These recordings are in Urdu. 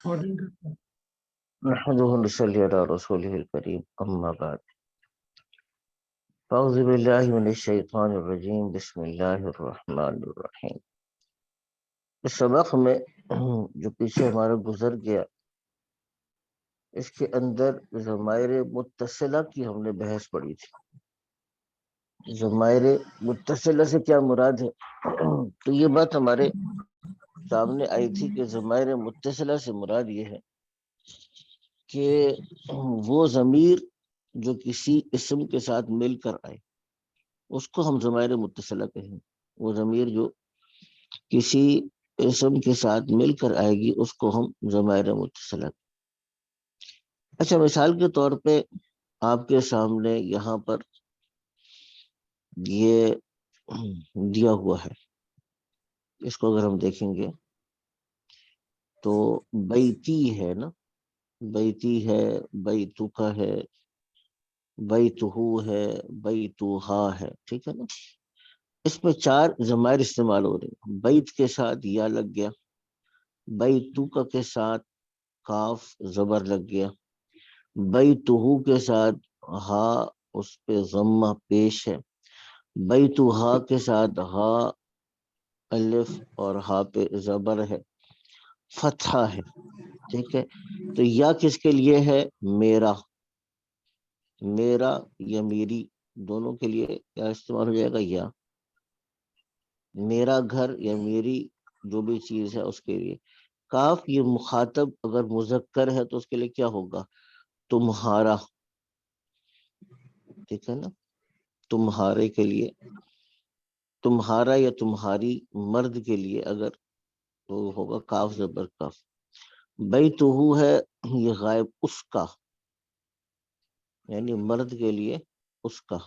نحمده ونصلي على رسوله الكريم أما بعد فأعوذ بالله من الشيطان الرجيم بسم الله الرحمن الرحیم. اس سبق میں جو پیچھے ہمارا گزر گیا اس کے اندر ضمائر متصلہ کی ہم نے بحث پڑھی تھی. ضمائر متصلہ سے کیا مراد ہے؟ تو یہ بات ہمارے سامنے آئی تھی کہ ضمائر متصلہ سے مراد یہ ہے کہ وہ ضمیر جو کسی اسم کے ساتھ مل کر آئے اس کو ہم ضمائر متصلہ کہیں. وہ ضمیر جو کسی اسم کے ساتھ مل کر آئے گی اس کو ہم ضمائر متصلہ کہیں. اچھا، مثال کے طور پہ آپ کے سامنے یہاں پر یہ دیا ہوا ہے، اس کو اگر ہم دیکھیں گے تو بیتی ہے نا، بیتی ہے، بیتو کا ہے، بیتہو ہے، بیتوہا ہے، ٹھیک ہے نا. اس میں 4 ضمائر استعمال ہو رہے ہیں. بیت کے ساتھ یا لگ گیا، بیتو کا کے ساتھ کاف زبر لگ گیا، بیتہو کے ساتھ ہا اس پہ ضمہ پیش ہے، بیتوہا کے ساتھ ہا الف اور ہا پہ زبر ہے، فتحہ ہے، ٹھیک ہے. تو یا کس کے لیے ہے؟ میرا، میرا یا میری دونوں کے لیے کیا استعمال ہو جائے گا؟ یا. میرا گھر یا میری جو بھی چیز ہے اس کے لیے. کاف یہ مخاطب اگر مذکر ہے تو اس کے لیے کیا ہوگا؟ تمہارا، ٹھیک ہے نا. تمہارے کے لیے، تمہارا یا تمہاری مرد کے لیے اگر تو ہوگا کاف زبر کاف. بیتہو ہے یہ غائب اس کا، یعنی مرد کے لیے اس کا،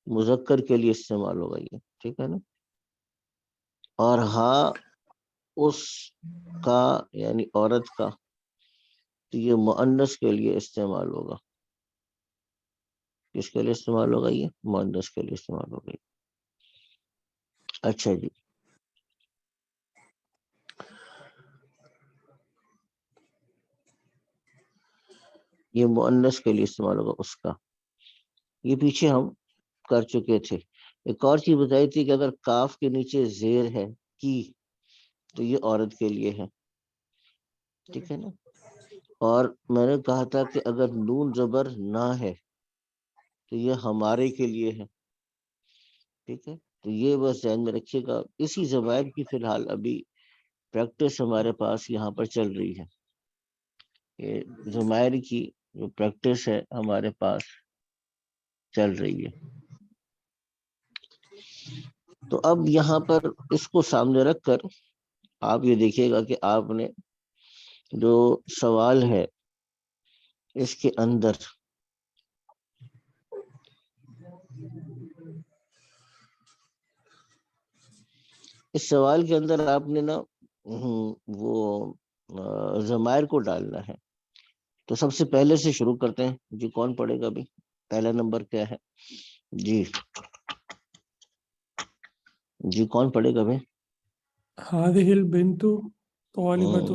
مذکر کے لیے استعمال ہوگا یہ، ٹھیک ہے نا. اور ہاں اس کا یعنی عورت کا، تو یہ مؤنث کے لیے استعمال ہوگا. کس کے لیے استعمال ہوگا؟ یہ مؤنث کے لیے استعمال ہوگا. اچھا جی، یہ مؤنث کے لیے استعمال ہوگا اس کا. یہ پیچھے ہم کر چکے تھے. ایک اور چیز بتائی تھی کہ اگر کاف کے نیچے زیر ہے کی تو یہ عورت کے لیے ہے، ٹھیک ہے نا. اور میں نے کہا تھا کہ اگر نون زبر نہ ہے تو یہ ہمارے کے لیے ہے، ٹھیک ہے. تو یہ بس ذہن میں رکھیے گا. اسی ضمائر کی فی الحال ابھی پریکٹس ہمارے پاس یہاں پر چل رہی ہے. یہ ضمائر کی جو پریکٹس ہے ہمارے پاس چل رہی ہے. تو اب یہاں پر اس کو سامنے رکھ کر آپ یہ دیکھیے گا کہ آپ نے جو سوال ہے اس کے اندر اس سوال کے اندر آپ نے نا وہ ضمائر کو ڈالنا ہے. تو سب سے پہلے سے شروع کرتے ہیں. جی کون پڑھے گا ابھی؟ پہلا نمبر کیا ہے؟ جی جی کون پڑھے گا ابھی؟ هذه البنت طالبة.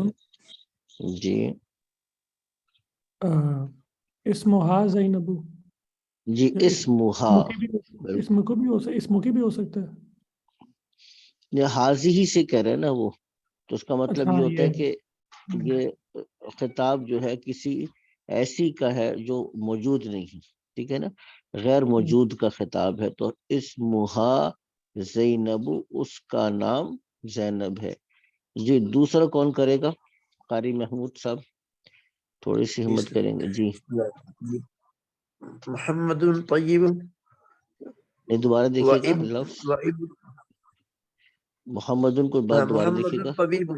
جی اسمها زینب. جی اسمہا، اسم کی بھی ہو سکتا ہے. یہ حاضی ہی سے کہہ رہے ہیں نا وہ، تو اس کا مطلب اچھا یہ ہوتا ہے کہ یہ خطاب جو ہے کسی ایسی کا ہے جو موجود نہیں ہے، ٹھیک ہے نا، غیر موجود کا خطاب ہے. تو اسمہا زینب، اس کا نام زینب ہے. جی دوسرا کون کرے گا؟ قاری محمود صاحب تھوڑی سی ہمت کریں گے. جی محمد طیب یہ دوبارہ دیکھیے گا لفظ محمد کو بات دوبارہ دیکھیے گا. محمد طبیب.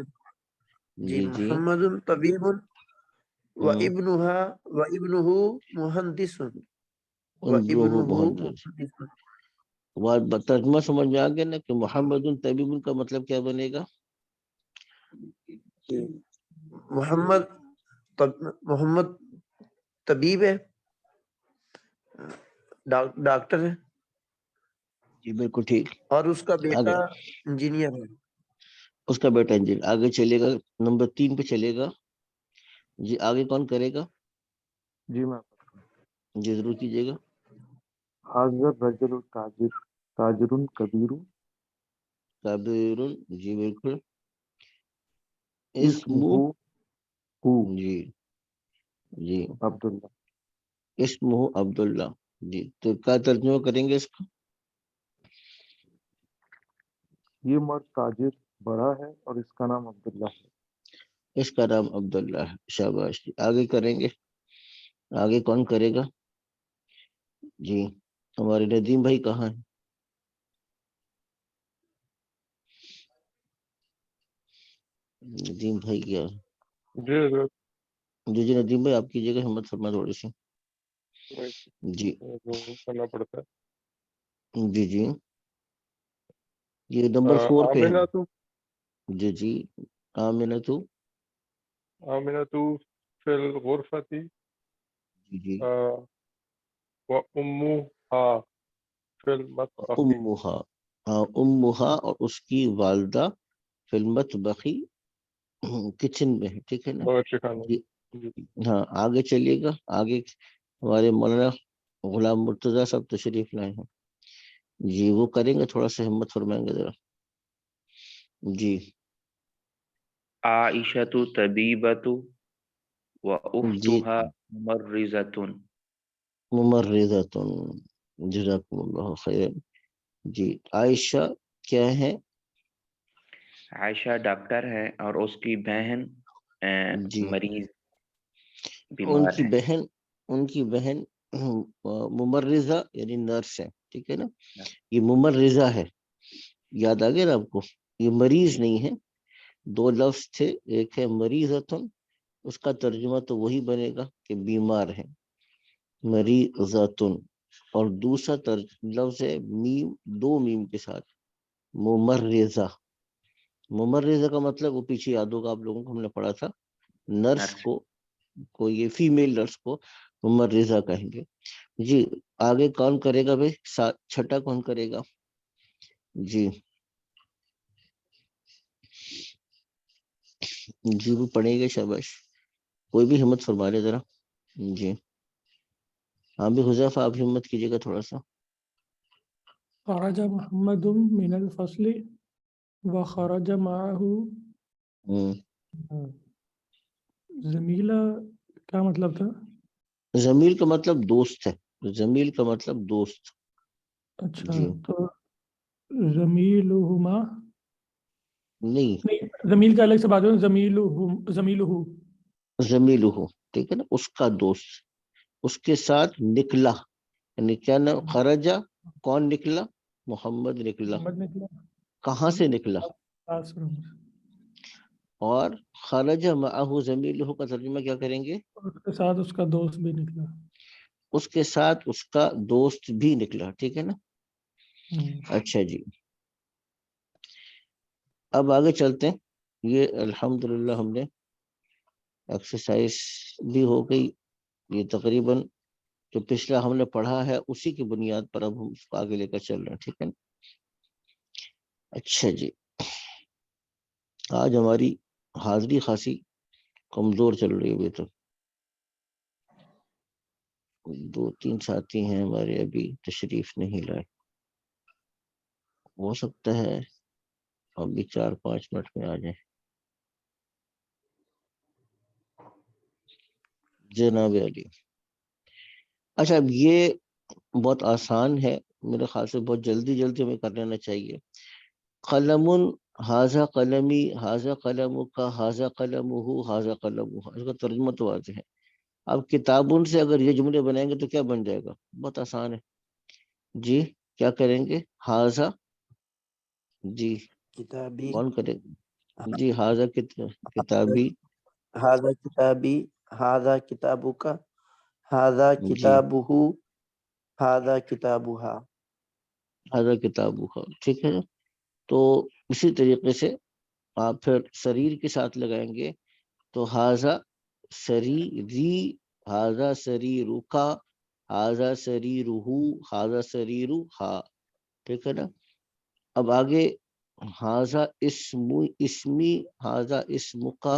جی محمد طبیب و ابنها و ابنه مہندس و ابنه مہندس. ترجمہ سمجھ میں آ گیا نا کہ محمد طبیب کا مطلب کیا بنے گا؟ محمد طبیب ہے، ڈاکٹر ہے. جی بالکل ٹھیک. اور اس کا بیٹا آگے انجینئر ہے. اس کا بیٹا انجینئر. آگے چلے گا نمبر 3 پہ چلے گا. جی آگے کون کرے گا؟ جی میں جی ضرور کیجیے گا. حاضر رجل تاجر کبیر کبیر، جی بالکل. اسمہ جی جی عبداللہ. اسمہ عبداللہ. جی تو کیا ترجمہ کریں گے اس کا؟ یہ مرد تاجر بڑا ہے اور اس کا نام عبداللہ ہے. اس کا نام عبداللہ ہے. شاباش. آگے کریں گے. آگے کون کرے گا؟ جی ہمارے ندیم بھائی کہاں ہیں؟ ندیم بھائی کیا؟ جی جی ندیم بھائی آپ کیجیے گا، ہمت فرما تھوڑی سی. جی کرنا پڑتا ہے. جی جی یہ نمبر 4 پہ ہے. آمنہ جی جی آمنہ تو فی الغرفۃ جی جی و امہا فی المطبخ. امہا، ہاں امہا اور اس کی والدہ فی المطبخ کچن میں ہے. ٹھیک ہے نا؟ باورچی خانے. جی جی ہاں آگے چلیے گا. آگے ہمارے مولانا غلام مرتضیٰ صاحب تشریف لائے ہیں. جی وہ کریں گے، تھوڑا سا ہمت فرمائیں گے ذرا. جی عائشۃ طبیبۃ و جی اختها ممرضۃ. ممرضۃ، جزاکم اللہ خیر. جی عائشہ کیا ہے؟ عائشہ ڈاکٹر ہے اور اس کی بہن جی مریض ان بیمار کی ہے. بہن، ان کی بہن ممرضہ یعنی نرس ہے. ٹھیک ہے نا؟ یہ ممرضہ ہے. یاد آ گیا نا آپ کو؟ یہ مریض نہیں ہے. دو لفظ تھے، ایک ہے مریضۃن، اس کا ترجمہ تو وہی بنے گا کہ بیمار ہے، مریضۃن. اور دوسرا لفظ ہے میم، دو میم کے ساتھ، ممرضہ. ممرضہ کا مطلب وہ پیچھے یاد ہوگا آپ لوگوں کو، ہم نے پڑھا تھا نرس کو یہ فیمیل نرس کو ممرضہ کہیں گے. جی آگے کون کرے گا بھائی؟ چھٹا کون کرے گا؟ جی جی وہ پڑھے گا. شاباش. کوئی بھی ہمت فرما لے ذرا. جی ہاں بھی حذیفہ آپ ہمت کیجیے گا تھوڑا سا. خرج محمد من الفصل وخرج معه زمیلہ کیا مطلب تھا؟ زمیل کا مطلب دوست ہے. زمیل کا مطلب دوست. اچھا جی تو زمیلہما نہیں، زمیل کا الگ سے بات ہے. زمیلہ زمیل ہو. ٹھیک ہے نا؟ اس کا دوست. اس کے ساتھ نکلا، یعنی کیا نا، خرجہ کون نکلا؟ محمد نکلا. محمد نکلا. کہاں سے نکلا؟ اور خرج معہ زمیلہ کا ترجمہ کیا کریں گے؟ اس کے ساتھ اس کا دوست بھی نکلا. اس کے ساتھ اس کا دوست بھی نکلا. ٹھیک ہے نا؟ اچھا جی اب آگے چلتے ہیں. یہ الحمدللہ ہم نے ایکسرسائز بھی ہو گئی. یہ تقریباً جو پچھلا ہم نے پڑھا ہے اسی کی بنیاد پر اب ہم اس کو آگے لے کر چل رہے ہیں. ٹھیک ہے نا؟ اچھا جی آج ہماری حاضری خاصی کمزور چل رہی ہے. ابھی تو 2-3 ساتھی ہیں ہمارے ابھی تشریف نہیں لائے. ہو سکتا ہے ابھی 4-5 منٹ میں آ جائیں. جناب علی. اچھا اب یہ بہت آسان ہے میرے خیال سے، بہت جلدی ہمیں کر لینا چاہیے. قلم حاضہ قلمی، حاضہ قلم کا، حاضہ قلم ہو، حاضہ قلم. اس کا ترجمہ تو واضح ہے. اب کتابوں سے اگر یہ جملے بنائیں گے تو کیا بن جائے گا؟ بہت آسان ہے. جی کیا کریں گے؟ حاضہ، جی کتابی، کون کرے گا؟ جی حاضہ کتابی. هذا کتابی، هذا کتابک، هذا جی کتابہ، هذا کتابھا. حاضہ کتابہ. ٹھیک ہے. تو اسی طریقے سے آپ پھر سریر کے ساتھ لگائیں گے تو حاضہ سریری، حاضہ سریرکا، حاضہ سریرہو، حاضہ سریرہا. ٹھیک ہے نا؟ اب آگے حاضہ اسمی، حاضہ اسمکا،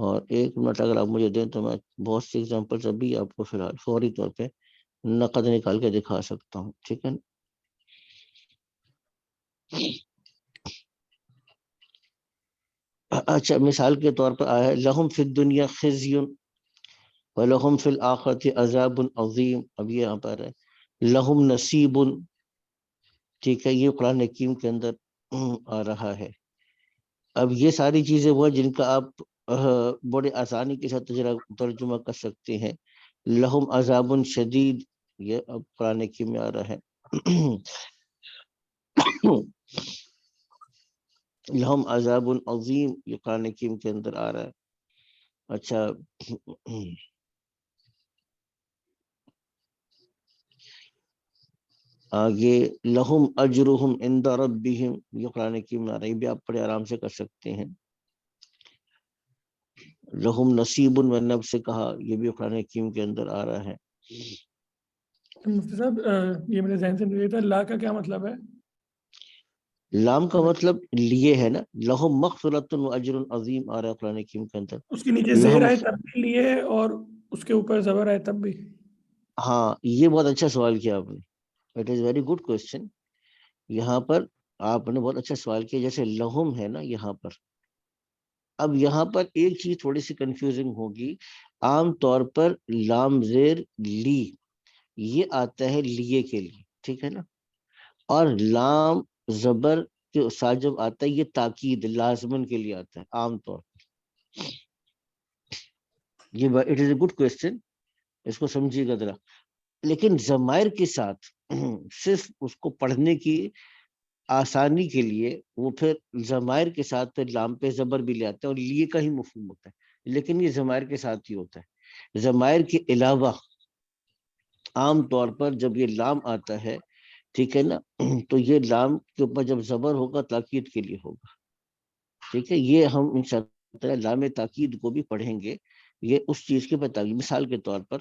اور 1 منٹ اگر آپ مجھے دیں تو میں بہت سی ایگزامپلس ابھی آپ کو فی الحال فوری طور پہ نقد نکال کے دکھا سکتا ہوں. ٹھیک ہے. اچھا مثال کے طور پر آیا ہے لہم فی الدنیا خزی وَلَهُمْ فِي الْآخِرَةِ عَذَابٌ عَظِيمٌ. اب یہ یہاں پر ہے لہم نصیب. ٹھیک ہے, یہ قرآن حکیم کے اندر آ رہا ہے. اب یہ ساری چیزیں وہ جن کا آپ بڑے آسانی کے ساتھ ترجمہ کر سکتے ہیں. لہم عذاب شدید, یہ اب قرآن حکیم میں آ رہا ہے. لہم عذاب عظیم, یہ قرآن حکیم کے اندر آ رہا ہے. اچھا آگے لہم اجرہم عند ربہم, یہ قرآن حکیم میں آ رہا ہے. یہ بھی آپ بڑے آرام سے کر سکتے ہیں. لہم نصیب میں نب سے کہا, یہ بھی قرآن حکیم کے اندر آ رہا ہے. مفتی صاحب یہ میرے ذہن سے نکل گیا تھا, لا کا کیا مطلب ہے؟ لام کا مطلب لیے ہے نا, لہم مغفرۃ و اجر عظیم آ رہا ہے قرآن حکیم کے اندر. اس کے نیچے زیر آئے تب بھی لیے اور اس کے اوپر زبر آئے تب بھی. ہاں یہ بہت اچھا سوال کیا آپ نے, it is very good question. یہاں پر آپ نے بہت اچھا سوال کیا. جیسے لہم ہے نا یہاں پر, اب یہاں پر ایک چیز تھوڑی سی کنفیوزنگ ہوگی. عام طور پر لام زیر لی یہ آتا ہے لیے کے لیے, ٹھیک ہے نا, اور لام زبر کے ساتھ جب آتا ہے یہ تاکید لازمن کے لیے آتا ہے عام طور پر. یہ it is a good question, اس کو سمجھیے گا ذرا. لیکن ضمائر کے ساتھ صرف اس کو پڑھنے کی آسانی کے لیے وہ پھر ضمائر کے ساتھ پھر لام پہ زبر بھی لے آتے ہیں اور لیے کا ہی مفہوم ہوتا ہے, لیکن یہ ضمائر کے ساتھ ہی ہوتا ہے. ضمائر کے علاوہ عام طور پر جب یہ لام آتا ہے, ٹھیک ہے نا, تو یہ لام کے اوپر جب زبر ہوگا تاکید کے لیے ہوگا. ٹھیک ہے, یہ ہم انشاءاللہ لام تاکید کو بھی پڑھیں گے. یہ اس چیز کے بتا. مثال کے طور پر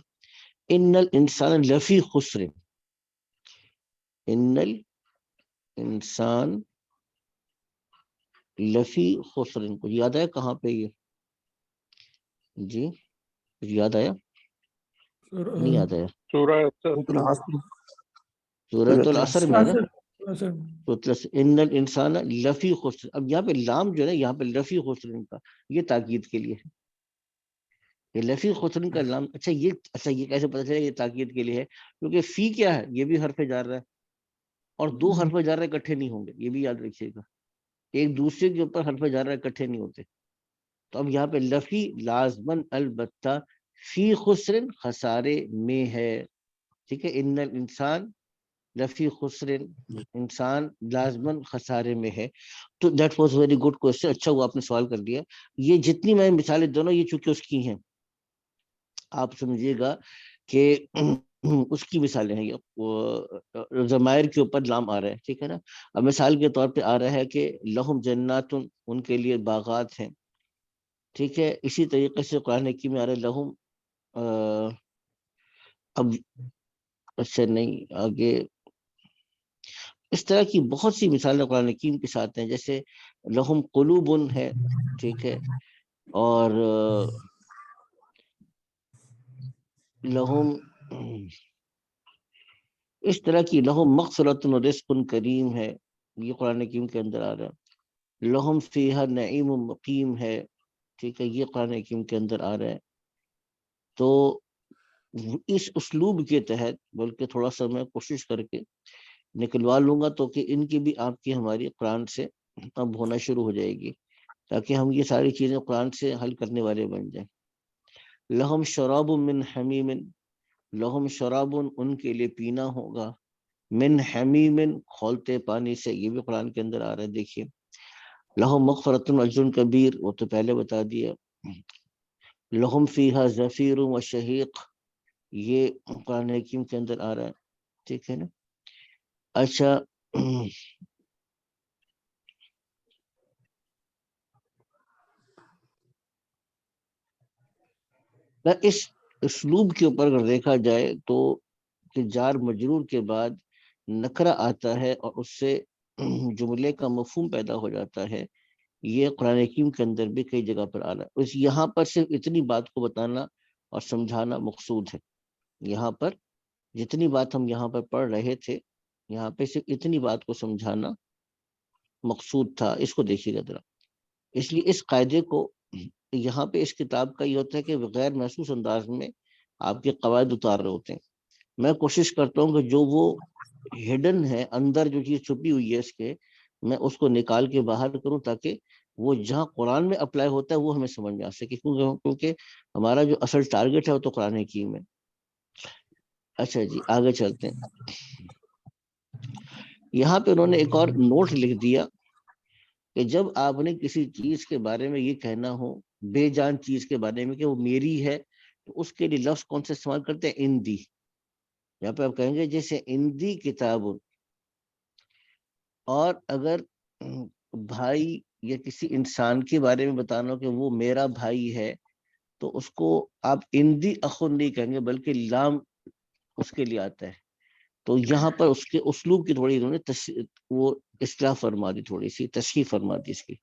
ان الانسان لفی خسر, ان الانسان لفی خسر, کو یاد آیا کہاں پہ یہ؟ جی یاد آیا؟ نہیں یاد آیا. سورہ سورۃ العصر میں نا, اصل ان الانسان لفی خسر. اب یہاں پہ لام جو ہے یہاں پہ لفی خسر کا یہ تاکید کے لیے ہے. یہ لفی خسر کا لام, اچھا یہ کیسے پتہ چلا یہ تاکید کے لیے ہے؟ کیونکہ فی کیا ہے, یہ بھی حرف جار رہا ہے, اور 2 حرف جار رہے اکٹھے نہیں ہوں گے, یہ بھی یاد رکھیے گا. ایک دوسرے کے اوپر حرف جار رہے اکٹھے نہیں ہوتے. تو اب یہاں پہ لفی لازمن البتہ فی خسر خسارے میں ہے. ٹھیک ہے, ان الانسان لفی خسر, انسان لازمن خسارے میں ہے. تو that was very good question, اچھا وہ آپ نے سوال کر دیا. یہ جتنی میں مثالیں دونوں یہ چونکہ اس کی ہیں, آپ سمجھیے گا کہ اس کی مثالیں ہیں. ضمائر کے اوپر لام آ رہا ہے, ٹھیک ہے نا. اب مثال کے طور پہ آ رہا ہے کہ لہم جنات, ان کے لیے باغات ہیں. ٹھیک ہے, اسی طریقے سے قرآن حکیم میں آ رہا ہے لہم اب اچھا نہیں آگے اس طرح کی بہت سی مثالیں قرآن حکیم کے ساتھ ہیں. جیسے لہم قلوب ہے, ٹھیک ہے, اور لہم اس طرح کی لہم مغفرۃ و رزق کریم ہے, یہ قرآن حکیم کے اندر آ رہا ہے. لہم فیہا نعیم مقیم ہے, ٹھیک ہے, یہ قرآن حکیم کے اندر آ رہا ہے. تو اس اسلوب کے تحت بلکہ تھوڑا سا میں کوشش کر کے نکلوا لوں گا تو کہ ان کی بھی آپ کی ہماری قرآن سے اب ہونا شروع ہو جائے گی, تاکہ ہم یہ ساری چیزیں قرآن سے حل کرنے والے بن جائیں. لہم شراب من حمیم, لہم شراب ان کے لیے پینا ہوگا, من حمیم کھولتے پانی سے, یہ بھی قرآن کے اندر آ رہا ہے. دیکھیے لہم مغفرۃ اجر کبیر, وہ تو پہلے بتا دیا. لہم فیہا زفیر و شہیق, یہ قرآن حکیم کے اندر آ رہا ہے, ٹھیک ہے نا. اچھا اس اسلوب کے اوپر اگر دیکھا جائے تو کہ جار مجرور کے بعد نکرہ آتا ہے اور اس سے جملے کا مفہوم پیدا ہو جاتا ہے, یہ قرآن حکیم کے اندر بھی کئی جگہ پر آ رہا ہے. اس یہاں پر صرف اتنی بات کو بتانا اور سمجھانا مقصود ہے. یہاں پر جتنی بات ہم یہاں پر پڑھ رہے تھے یہاں پہ صرف اتنی بات کو سمجھانا مقصود تھا. اس کو دیکھیے گا ذرا. اس لیے اس قاعدے کو یہاں پہ اس کتاب کا یہ ہوتا ہے کہ غیر محسوس انداز میں آپ کے قواعد اتار رہے ہوتے ہیں. میں کوشش کرتا ہوں کہ جو وہ ہڈن ہے اندر جو چیز چھپی ہوئی ہے اس کے میں اس کو نکال کے باہر کروں تاکہ وہ جہاں قرآن میں اپلائی ہوتا ہے وہ ہمیں سمجھ میں آ سکے کیونکہ ہمارا جو اصل ٹارگٹ ہے وہ تو قرآن حکیم ہے. اچھا جی آگے چلتے ہیں. یہاں پہ انہوں نے ایک اور نوٹ لکھ دیا کہ جب آپ نے کسی چیز کے بارے میں یہ کہنا ہو بے جان چیز کے بارے میں کہ وہ میری ہے تو اس کے لیے لفظ کون سے استعمال کرتے ہیں؟ اندی. یہاں پہ آپ کہیں گے جیسے اندی کتاب. اور اگر بھائی یا کسی انسان کے بارے میں بتانا ہو کہ وہ میرا بھائی ہے تو اس کو آپ اندی اخن نہیں کہیں گے بلکہ لام اس کے لیے آتا ہے. تو یہاں پر اس کے اسلوب کی تھوڑی انہوں نے وہ اصلاح فرما دی تھوڑی سی تشریح فرما دی اس کی.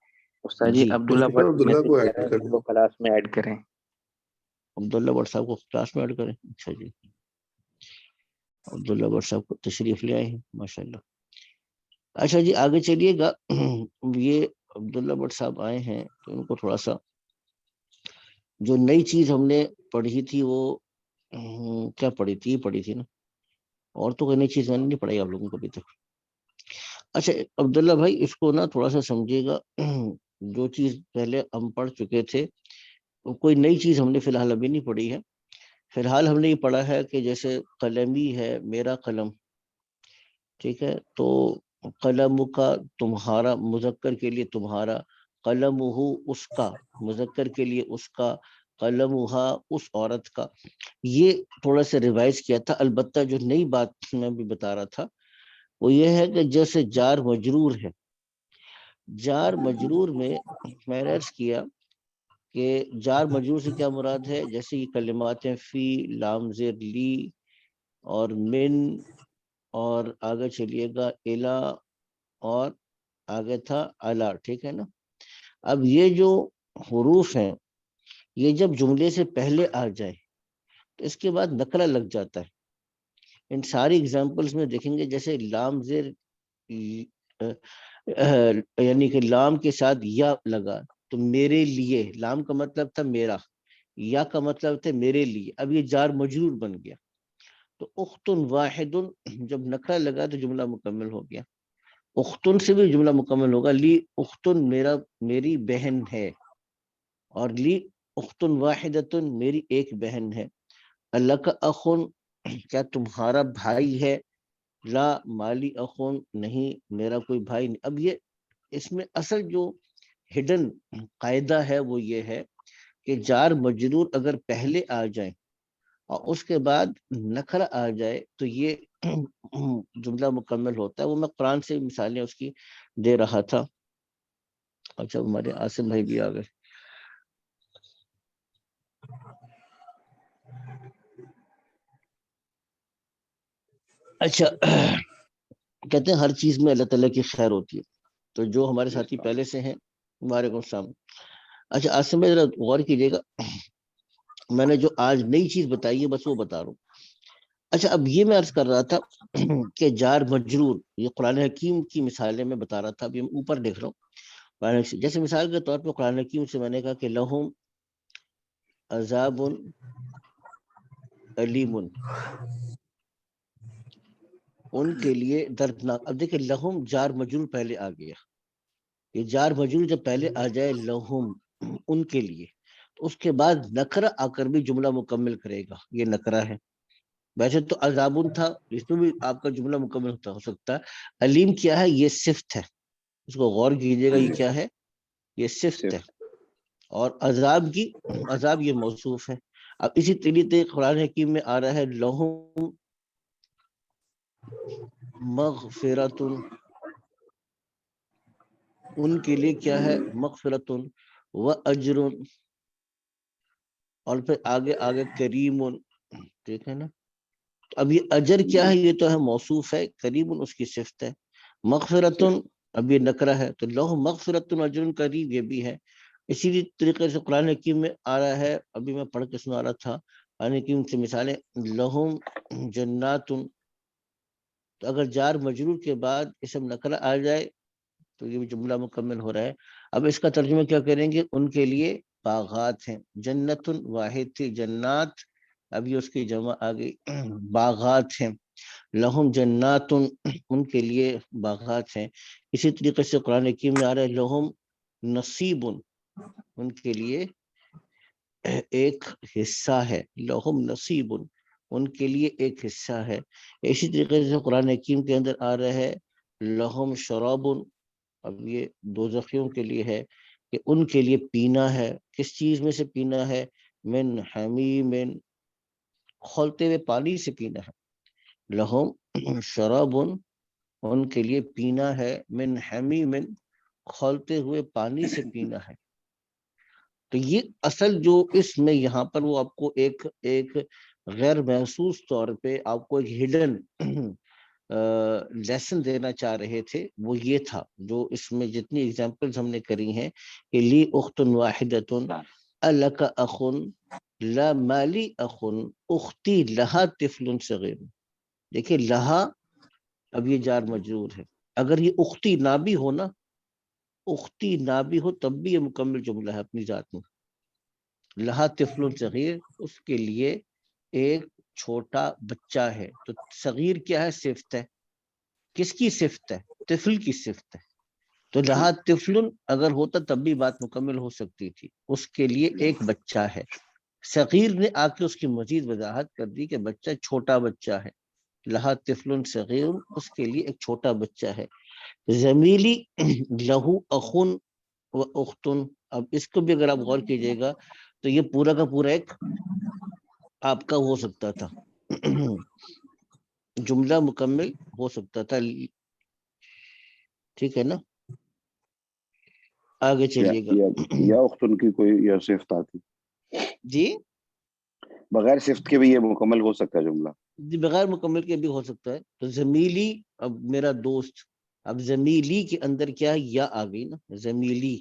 استاد جی عبداللہ بٹ عبداللہ کو ایڈ میسج کر ان کو کلاس میں ایڈ کریں. عبداللہ بٹ صاحب کو کلاس میں ایڈ کریں. اچھا جی عبداللہ بٹ صاحب کو تشریف لے آئے ہیں ماشاء اللہ. اچھا جی آگے چلیے گا. یہ عبداللہ بٹ صاحب آئے ہیں تو ان کو تھوڑا سا جو نئی چیز ہم نے پڑھی تھی وہ کیا پڑھی تھی نا اور تو کوئی نئی چیز میں نے نہیں پڑھائی آپ لوگوں کو ابھی تک. اچھا عبداللہ بھائی اس کو نا تھوڑا سا سمجھیے گا. جو چیز پہلے ہم پڑھ چکے تھے کوئی نئی چیز ہم نے فی الحال ابھی نہیں پڑھی ہے. فی الحال ہم نے یہ پڑھا ہے کہ جیسے قلمی ہے میرا قلم ٹھیک ہے تو قلم کا تمہارا مذکر کے لیے تمہارا قلم ہو اس کا مذکر کے لیے اس کا قلم اس عورت کا. یہ تھوڑا سا ریوائز کیا تھا. البتہ جو نئی بات میں بھی بتا رہا تھا وہ یہ ہے کہ جیسے جار مجرور ہے جار مجرور میں میں نے عرض کیا کہ جار مجرور سے کیا مراد ہے جیسے یہ کلمات ہیں فی لام زیر لی اور من اور آگے چلیے گا الا اور آگے تھا الا ٹھیک ہے نا. اب یہ جو حروف ہیں یہ جب جملے سے پہلے آ جائے تو اس کے بعد نقرہ لگ جاتا ہے. ان ساری اگزامپلس میں دیکھیں گے جیسے لام زیر یعنی کہ لام کے ساتھ یا لگا تو میرے لیے لام کا مطلب تھا میرا یا کا مطلب تھا میرے لیے. اب یہ جار مجرور بن گیا تو اختن واحد جب نقرہ لگا تو جملہ مکمل ہو گیا. اختن سے بھی جملہ مکمل ہوگا. لی اختن میری بہن ہے اور لی اختن واحدتن میری ایک بہن ہے. اللہ کا اخن کیا تمہارا بھائی ہے؟ لا مالی اخن نہیں میرا کوئی بھائی نہیں. اب یہ اس میں اصل جو ہڈن قاعدہ ہے وہ یہ ہے کہ جار مجرور اگر پہلے آ جائیں اور اس کے بعد نکرہ آ جائے تو یہ جملہ مکمل ہوتا ہے. وہ میں قرآن سے مثالیں اس کی دے رہا تھا. اچھا ہمارے عاصم بھائی بھی آ گئے. اچھا کہتے ہیں ہر چیز میں اللہ تعالیٰ کی خیر ہوتی ہے. تو جو ہمارے ساتھی پہلے سے ہیں وعلیکم السلام. اچھا عاصم بھائی ذرا غور کیجیے گا میں نے جو آج نئی چیز بتائی ہے بس وہ بتا رہا ہوں. اچھا اب یہ میں عرض کر رہا تھا کہ جار مجرور یہ قرآن حکیم کی مثالیں میں بتا رہا تھا. ابھی میں اوپر دیکھ رہا ہوں جیسے مثال کے طور پہ قرآن حکیم سے میں نے کہا کہ لہم عذاب علیم ان کے لیے دردناک. اب دیکھیں لہم جار مجرور پہلے آ گیا. یہ جار مجرور جب پہلے آ جائے لہم ان کے لیے تو اس کے بعد نکرہ آ کر بھی جملہ مکمل کرے گا. یہ نکرہ ہے. ویسے تو عذابن تھا اس میں بھی آپ کا جملہ مکمل ہو سکتا ہے. علیم کیا ہے؟ یہ صفت ہے. اس کو غور کیجیے گا یہ کیا ہے؟ یہ صفت ہے. اور عذاب یہ موصوف ہے. اب اسی طریقے قرآن حکیم میں آ رہا ہے لہم مغفرۃ ان کے لیے کیا ہے؟ مغفرۃ و اجر اور پھر آگے کریم ٹھیک ہے نا. اب یہ اجر کیا ہے؟ یہ تو ہے موصوف ہے. کریم اس کی صفت ہے. مغفرۃ اب یہ نکرہ ہے تو لہم مغفرۃ و اجر کریم یہ بھی ہے. اسی طریقے سے قرآن حکیم میں آ رہا ہے, ابھی میں پڑھ کے سنا رہا تھا قرآن حکیم سے مثالیں, لہم جنات, تو اگر جار مجرور کے بعد اسم نکرہ آ جائے تو یہ جملہ مکمل ہو رہا ہے. اب اس کا ترجمہ کیا کریں گے, ان کے لیے باغات ہیں. جنت واحد تھی, جنات ابھی اس کی جمع آ گئی, باغات ہیں. لہم جنات, ان کے لیے باغات ہیں. اسی طریقے سے قرآن حکیم میں آ رہا ہے لہم نصیب, ان کے لیے ایک حصہ ہے. لہم نصیب, ان کے لیے ایک حصہ ہے. اسی طریقے سے قرآن حکیم کے اندر آ رہا ہے لہم شراب, اب یہ دوزخیوں کے لیے ہے کہ ان کے لیے پینا ہے. کس چیز میں سے پینا ہے, من حمیم, کھولتے ہوئے پانی سے پینا ہے. لہم شراب, ان کے لیے پینا ہے, من حمیم, کھولتے ہوئے پانی سے پینا ہے. تو یہ اصل جو اس میں یہاں پر وہ آپ کو ایک غیر محسوس طور پہ آپ کو ایک ہڈن لیسن دینا چاہ رہے تھے, وہ یہ تھا جو اس میں جتنی ایگزامپلز ہم نے کری ہیں کہ لی اخت واحدۃ الک اخ لا مالی اخ اختی لہا طفل صغیر. دیکھیں لہا, اب یہ جار مجرور ہے. اگر یہ اختی نہ بھی ہو نا, اختی نہ بھی ہو تب بھی یہ مکمل جملہ ہے اپنی ذات میں. لہا طفل صغیر, اس کے لیے ایک چھوٹا بچہ ہے. تو صغیر کیا ہے, صفت ہے. کس کی صفت ہے, طفل کی صفت ہے. تو لہا طفل اگر ہوتا تب بھی بات مکمل ہو سکتی تھی. اس کے لیے ایک بچہ ہے. صغیر نے آ کے اس کی مزید وضاحت کر دی کہ بچہ چھوٹا بچہ ہے. لہا طفل صغیر, اس کے لیے ایک چھوٹا بچہ ہے. زمیلی لہو اخن و اختن, اب اس کو بھی اگر آپ غور کیجئے گا تو یہ پورا کا پورا ایک آپ کا ہو سکتا تھا, جملہ مکمل ہو سکتا تھا. ٹھیک ہے نا, آگے چلیے گا. یا اختن کی کوئی یا صفت آتی, جی بغیر صفت کے بھی یہ مکمل ہو سکتا ہے جملہ. جی بغیر مکمل کے بھی ہو سکتا ہے. تو زمیلی, اب میرا دوست, اب زمیلی کے اندر کیا ہے, یا آ گئی نا, زمیلی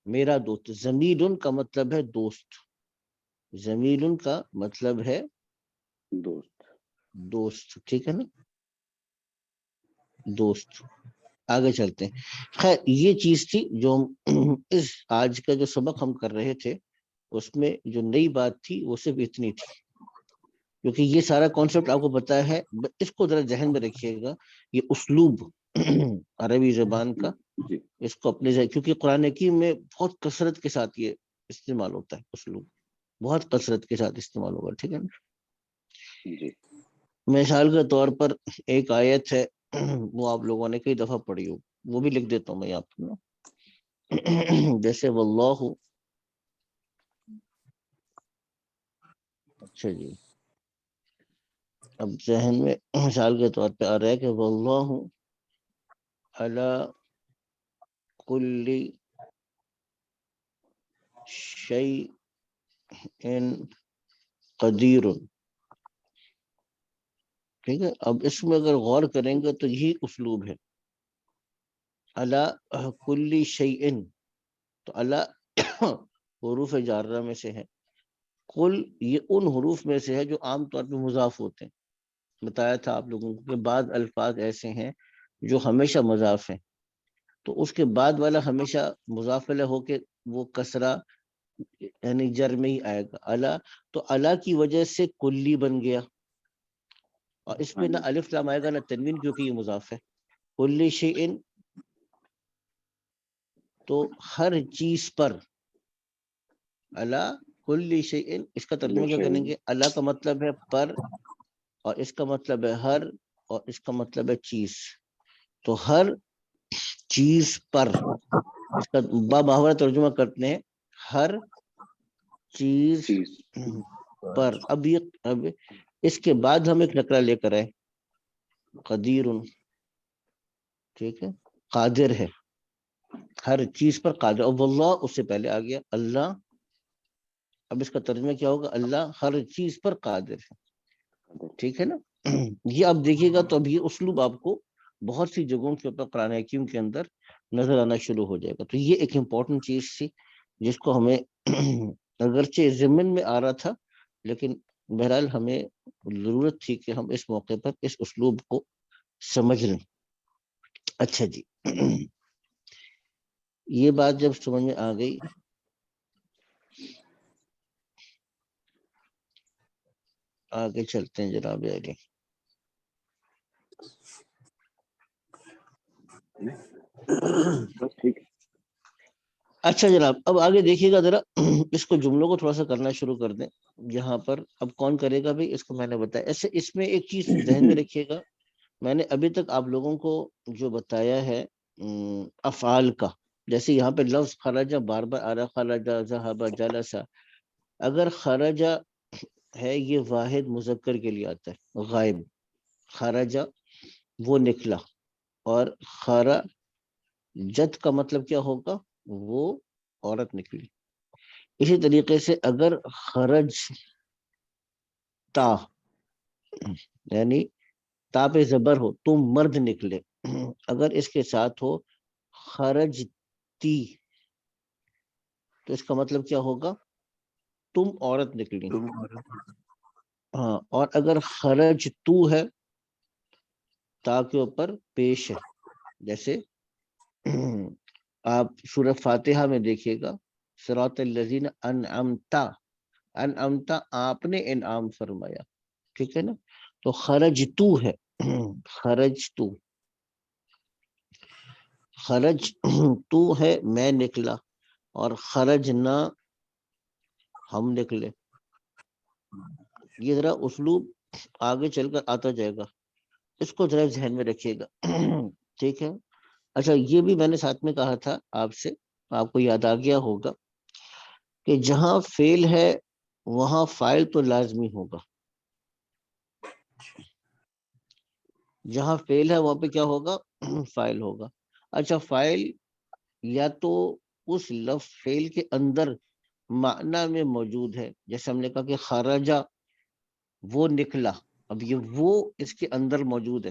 میرا دوست. زمیلن کا مطلب ہے دوست, زمیلن کا مطلب ہے دوست. ٹھیک ہے نا, دوست. آگے چلتے ہیں. خیر یہ چیز تھی جو اس آج کا جو سبق ہم کر رہے تھے اس میں جو نئی بات تھی وہ صرف اتنی تھی, کیونکہ یہ سارا کانسیپٹ آپ کو پتا ہے. اس کو ذرا ذہن میں رکھیے گا, یہ اسلوب عربی زبان کا, اس کو اپنے ذہن, کیونکہ قرآن حکیم میں بہت کثرت کے ساتھ یہ استعمال ہوتا ہے. اسلوب بہت کثرت کے ساتھ استعمال ہوگا. ٹھیک ہے نا. مثال کے طور پر ایک آیت ہے, وہ آپ لوگوں نے کئی دفعہ پڑھی ہو, وہ بھی لکھ دیتا ہوں میں آپ کو. جیسے واللہ, اچھا جی, اب ذہن میں مثال کے طور پہ آ رہا ہے کہ واللہ علی کل شیء قدیر. ٹھیک ہے, اب اس میں اگر غور کریں گے تو یہی اسلوب ہے. علی کل شیء, تو علی حروف جارہ میں سے ہے, کل یہ ان حروف میں سے ہے جو عام طور پہ مضاف ہوتے ہیں. بتایا تھا آپ لوگوں کو کہ بعض الفاظ ایسے ہیں جو ہمیشہ مضاف ہیں, تو اس کے بعد والا ہمیشہ مضاف علیہ ہو کے وہ کسرہ یعنی جر میں ہی آئے گا. علی, تو علی کی وجہ سے کلی بن گیا, اور اس میں نہ الف لام آئے گا نہ تنوین, کیونکہ یہ مضاف ہے. کل شیء, تو ہر چیز پر. علی کل شیء, اس کا ترجمہ کیا کریں گے, علی کا مطلب ہے پر, اور اس کا مطلب ہے ہر, اور اس کا مطلب ہے چیز. تو ہر چیز پر, اس کا باباورا ترجمہ کرتے ہیں ہر چیز پر. اب اس کے بعد ہم ایک نکرہ لے کر آئے, قدیر. ٹھیک ہے, قادر ہے, ہر چیز پر قادر. اور واللہ اس سے پہلے آ گیا اللہ. اب اس کا ترجمہ کیا ہوگا, اللہ ہر چیز پر قادر ہے. ٹھیک ہے نا. یہ آپ دیکھیے گا تو اب یہ اسلوب آپ کو بہت سی جگہوں کے اوپر قرآن حکیم کے اندر نظر آنا شروع ہو جائے گا. تو یہ ایک امپورٹنٹ چیز تھی جس کو ہمیں اگرچہ ضمن میں آ رہا تھا لیکن بہرحال ہمیں ضرورت تھی کہ ہم اس موقع پر اس اسلوب کو سمجھ لیں. اچھا جی، یہ بات جب سمجھ میں آ گئی آگے چلتے ہیں جناب آگے. بس ٹھیک ہے. اچھا جناب، اب آگے دیکھیے گا ذرا، اس کو جملوں کو تھوڑا سا کرنا شروع کر دیں. یہاں پر اب کون کرے گا بھائی، اس کو میں نے بتایا. ایسے اس میں ایک چیز ذہن میں رکھیے گا، میں نے ابھی تک آپ لوگوں کو جو بتایا ہے افعال کا، جیسے یہاں پہ لفظ خرجہ بار بار آ رہا، خرجہ، ذہب، جلسہ. اگر خرجہ ہے یہ واحد مذکر کے لیے آتا ہے، غائب. خرجہ وہ نکلا، اور خرجت کا مطلب کیا ہوگا، وہ عورت نکلی. اسی طریقے سے اگر خرج تا یعنی تا پہ زبر ہو، تم مرد نکلے. اگر اس کے ساتھ ہو خرجتی تو اس کا مطلب کیا ہوگا، تم عورت نکلی. ہاں، اور اگر خرج تو ہے تا کے اوپر پیش ہے، جیسے آپ سورہ فاتحہ میں دیکھیے گا، صراط الذین انعمتا، انعمتا آپ نے انعام فرمایا، ٹھیک ہے نا. تو خرج تو ہے، خرج تو، خرج تو ہے میں نکلا، اور خرج نہ ہم نکلے. یہ ذرا اسلوب آگے چل کر آتا جائے گا، اس کو ذرا ذہن میں رکھیے گا. ٹھیک ہے. اچھا، یہ بھی میں نے ساتھ میں کہا تھا آپ سے، آپ کو یاد آ گیا ہوگا کہ جہاں فعل ہے وہاں فاعل تو لازمی ہوگا. جہاں فعل ہے وہاں پہ کیا ہوگا، فاعل ہوگا. اچھا، فاعل یا تو اس لفظ فعل کے اندر معنی میں موجود ہے، جیسے ہم نے کہا کہ خرجہ وہ نکلا. اب یہ وہ اس کے اندر موجود ہے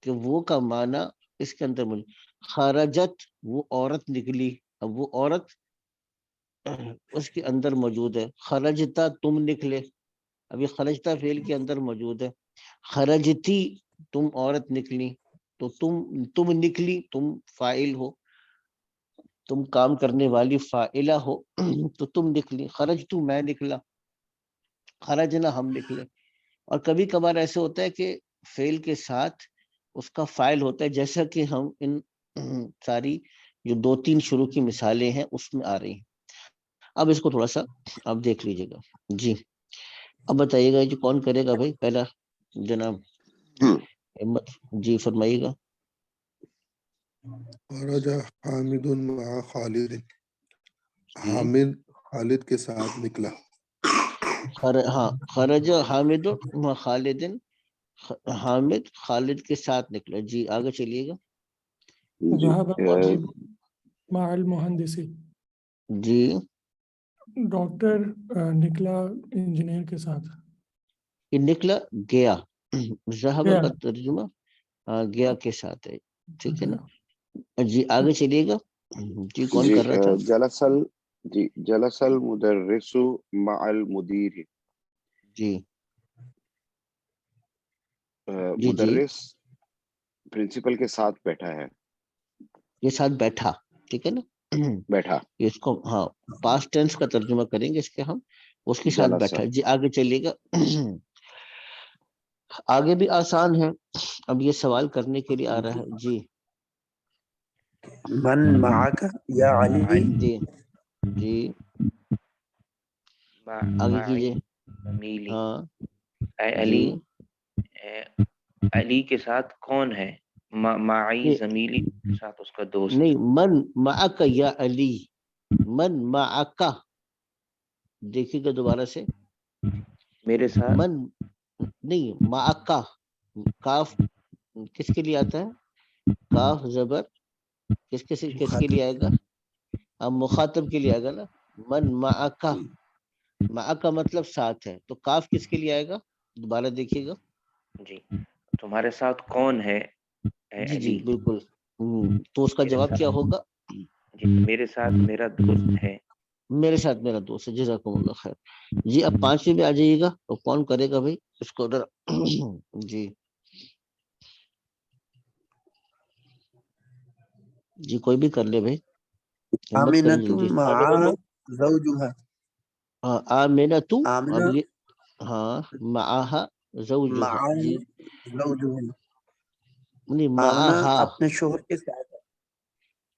کہ وہ کا معنی اس کے اندر موجود. خرجت وہ عورت نکلی، اب وہ عورت اس کے اندر موجود ہے. خرجتا تم نکلے، اب یہ خرجتا فعل کے اندر موجود ہے. خرجتی تم عورت نکلی، تو تم نکلی، تم فاعل ہو، تم کام کرنے والی فاعلہ ہو، تو تم نکلی. خرج تو میں نکلا، خرجنا ہم نکلے. اور کبھی کبھار ایسے ہوتا ہے کہ فعل کے ساتھ اس کا فاعل ہوتا ہے، جیسا کہ ہم ان ساری جو 2-3 شروع کی مثالیں ہیں اس میں آ رہی ہیں. اب اس کو تھوڑا سا آپ دیکھ لیجیے گا. جی، اب بتائیے گا جو کون کرے گا بھائی پہلا، جناب ہمت جی فرمائیے گا. خرج حامد مع خالد، حامد خالد کے ساتھ نکلا. ہاں، خرج حامد مع خالد، حامد خالد کے ساتھ نکلا. جی آگے چلیے گا. جی ذهب الطبيب مع المهندس، جی ڈاکٹر نکلا انجینئر کے ساتھ. یہ نکلا گیا، ذہب گیا. کا ترجمہ گیا کے ساتھ ہے، ٹھیک ہے نا. جی آگے چلیے گا. جی کون جی کر رہا تھا. جلس المدرس مع المدیر. جی جی مدرس پرنسپل کے ساتھ بیٹھا ہے. یہ ساتھ بیٹھا، ٹھیک ہے نا. بیٹھا، اس کو ہاں پاسٹ ٹینس کا ترجمہ کریں گے اس کے ہم، اس کے ساتھ جلسہ. بیٹھا. جی آگے چلیے گا. آگے بھی آسان ہے، اب یہ سوال کرنے کے لیے آ رہا ہے. جی من معک یا علی، جی جی آگے کیجیے. زمیلی، ہاں اے جی علی، علی کے ساتھ کون ہے، معی زمیلی کے ساتھ اس کا دوست. نہیں، من معک یا علی، من معک، دیکھیے گا دوبارہ سے. میرے ساتھ من نہیں، معکا، کاف کس کے لیے آتا ہے، کاف زبر کس کے لیے آئے گا، اب مخاطب کے لیے آئے گا نا. من معکا، معکا مطلب ساتھ ہے، تو کاف کس کے لیے آئے گا، دوبارہ دیکھیے گا. جی تمہارے ساتھ کون ہے اے جی جی علی. بالکل تو اس کا جواب کیا ہوگا؟ جی میرے ساتھ میرا دوست ہے. میرے ساتھ میرا دوست ہے. جزاکم اللہ خیر. جی اب 5ویں میں آ جائیے گا. تو کون کرے گا بھائی اس کو ادھر؟ جی جی کوئی بھی کر لے بھائی, ہمت کریں آمنة جلدی. مع زوجها. ہاں آمنۃ. اب آمنة یہ ہاں معہا زوجہا. مع جی زوجها. نہیں آمنة معہا. اپنے شوہر کے ساتھ.